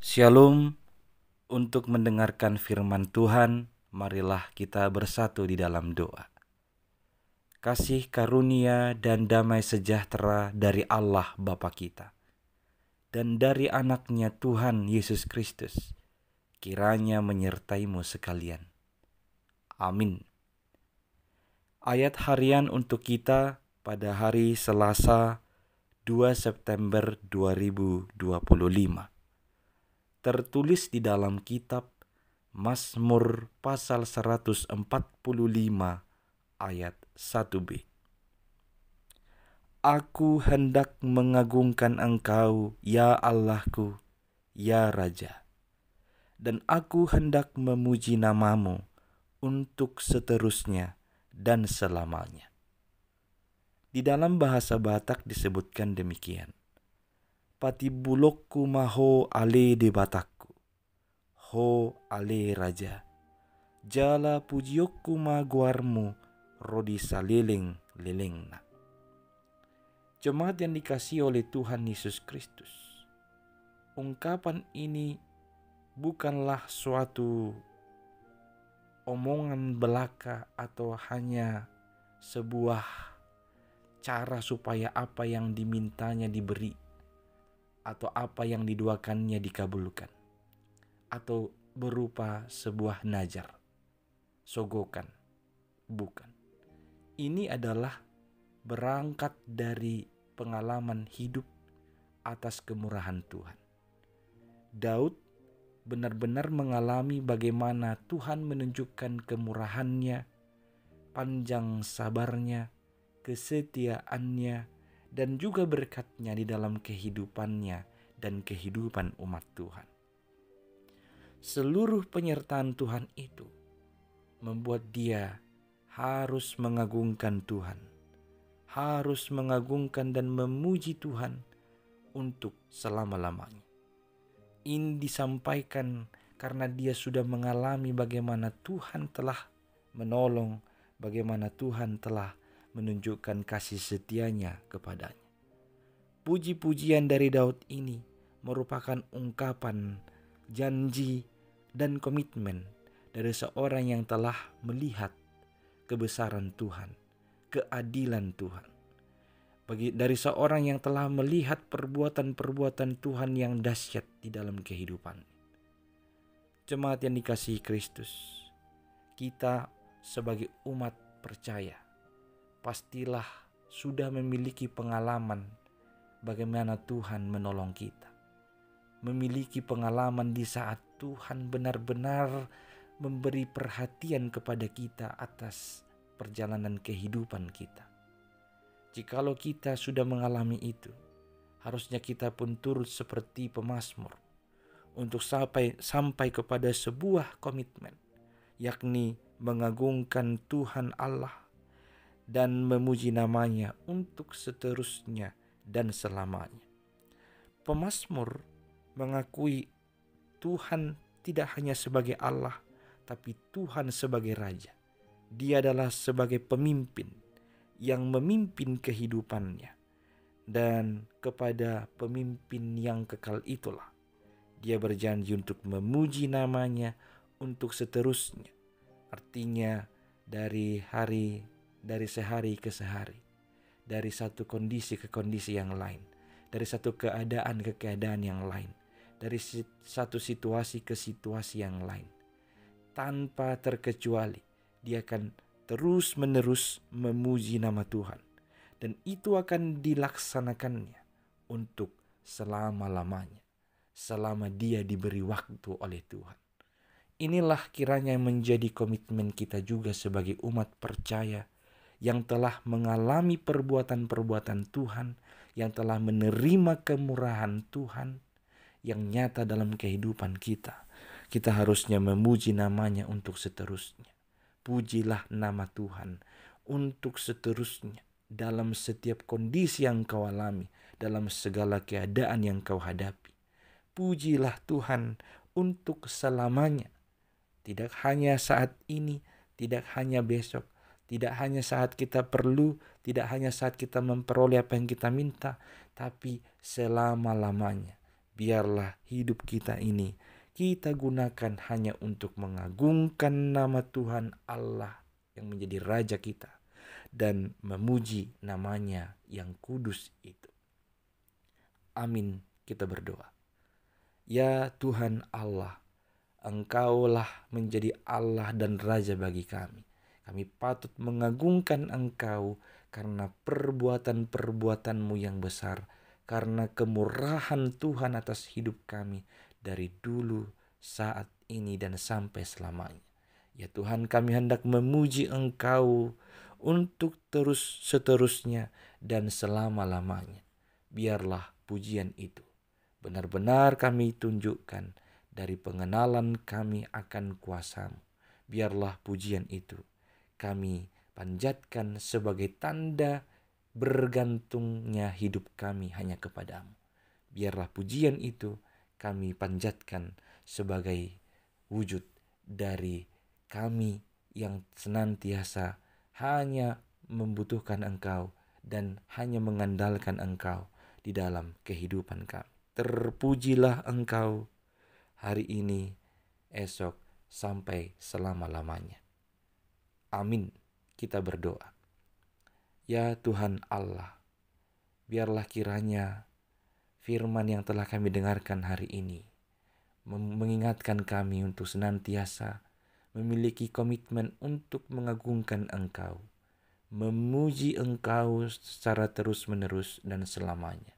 Shalom. Untuk mendengarkan firman Tuhan, marilah kita bersatu di dalam doa. Kasih karunia dan damai sejahtera dari Allah Bapa kita dan dari anaknya Tuhan Yesus Kristus kiranya menyertaimu sekalian. Amin. Ayat harian untuk kita pada hari Selasa 2 September 2025. Tertulis di dalam kitab Mazmur pasal 145 ayat 1b. Aku hendak mengagungkan Engkau, ya Allahku, ya Raja, dan aku hendak memuji namamu untuk seterusnya dan selamanya. Di dalam bahasa Batak disebutkan demikian. Patibulokku maho ale de Batakku, ho ale Raja. Jala pujiokku maguarmu, rodi saliling-lilingna. Jemaat yang dikasihi oleh Tuhan Yesus Kristus, ungkapan ini bukanlah suatu omongan belaka atau hanya sebuah cara supaya apa yang dimintanya diberi atau apa yang didoakannya dikabulkan, atau berupa sebuah najar, sogokan. Bukan. Ini adalah berangkat dari pengalaman hidup atas kemurahan Tuhan. Daud benar-benar mengalami bagaimana Tuhan menunjukkan kemurahannya, panjang sabarnya, kesetiaannya, dan juga berkatnya di dalam kehidupannya dan kehidupan umat Tuhan. Seluruh penyertaan Tuhan itu membuat dia harus mengagungkan Tuhan, harus mengagungkan dan memuji Tuhan untuk selama-lamanya. Ini disampaikan karena dia sudah mengalami bagaimana Tuhan telah menolong, bagaimana Tuhan telah menunjukkan kasih setianya kepadanya. Puji-pujian dari Daud ini merupakan ungkapan janji dan komitmen dari seorang yang telah melihat kebesaran Tuhan, keadilan Tuhan. Dari seorang yang telah melihat perbuatan-perbuatan Tuhan yang dahsyat di dalam kehidupan. Jemaat yang dikasihi Kristus, kita sebagai umat percaya pastilah sudah memiliki pengalaman bagaimana Tuhan menolong kita. Memiliki pengalaman di saat Tuhan benar-benar memberi perhatian kepada kita atas perjalanan kehidupan kita. Jikalau kita sudah mengalami itu, harusnya kita pun turut seperti pemazmur untuk sampai kepada sebuah komitmen, yakni mengagungkan Tuhan Allah dan memuji namanya untuk seterusnya dan selamanya. Pemazmur mengakui Tuhan tidak hanya sebagai Allah, tapi Tuhan sebagai Raja. Dia adalah sebagai pemimpin yang memimpin kehidupannya. Dan kepada pemimpin yang kekal itulah dia berjanji untuk memuji namanya untuk seterusnya. Artinya dari sehari ke sehari, dari satu kondisi ke kondisi yang lain, dari satu keadaan ke keadaan yang lain, dari satu situasi ke situasi yang lain. Tanpa terkecuali, dia akan terus-menerus memuji nama Tuhan. Dan itu akan dilaksanakannya untuk selama-lamanya, selama dia diberi waktu oleh Tuhan. Inilah kiranya menjadi komitmen kita juga sebagai umat percaya yang telah mengalami perbuatan-perbuatan Tuhan, yang telah menerima kemurahan Tuhan yang nyata dalam kehidupan kita. Kita harusnya memuji namanya untuk seterusnya. Pujilah nama Tuhan untuk seterusnya dalam setiap kondisi yang kau alami, dalam segala keadaan yang kau hadapi. Pujilah Tuhan untuk selamanya. Tidak hanya saat ini, tidak hanya besok, tidak hanya saat kita perlu, tidak hanya saat kita memperoleh apa yang kita minta, tapi selama-lamanya. Biarlah hidup kita ini kita gunakan hanya untuk mengagungkan nama Tuhan Allah yang menjadi Raja kita dan memuji namanya yang kudus itu. Amin, kita berdoa. Ya Tuhan Allah, Engkaulah menjadi Allah dan Raja bagi kami. Kami patut mengagungkan Engkau karena perbuatan-perbuatan-Mu yang besar, karena kemurahan Tuhan atas hidup kami dari dulu, saat ini, dan sampai selamanya. Ya Tuhan, kami hendak memuji Engkau untuk terus seterusnya dan selama-lamanya. Biarlah pujian itu benar-benar kami tunjukkan dari pengenalan kami akan kuasa-Mu. Biarlah pujian itu kami panjatkan sebagai tanda bergantungnya hidup kami hanya kepadamu. Biarlah pujian itu kami panjatkan sebagai wujud dari kami yang senantiasa hanya membutuhkan Engkau dan hanya mengandalkan Engkau di dalam kehidupan kami. Terpujilah Engkau hari ini, esok, sampai selama-lamanya. Amin. Kita berdoa. Ya Tuhan Allah, biarlah kiranya firman yang telah kami dengarkan hari ini mengingatkan kami untuk senantiasa memiliki komitmen untuk mengagungkan Engkau, memuji Engkau secara terus-menerus dan selamanya.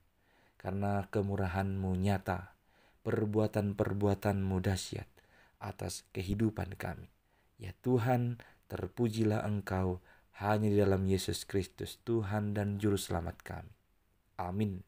Karena kemurahan-Mu nyata, perbuatan-perbuatan-Mu dahsyat atas kehidupan kami. Ya Tuhan, terpujilah Engkau hanya di dalam Yesus Kristus, Tuhan dan Juru Selamat kami. Amin.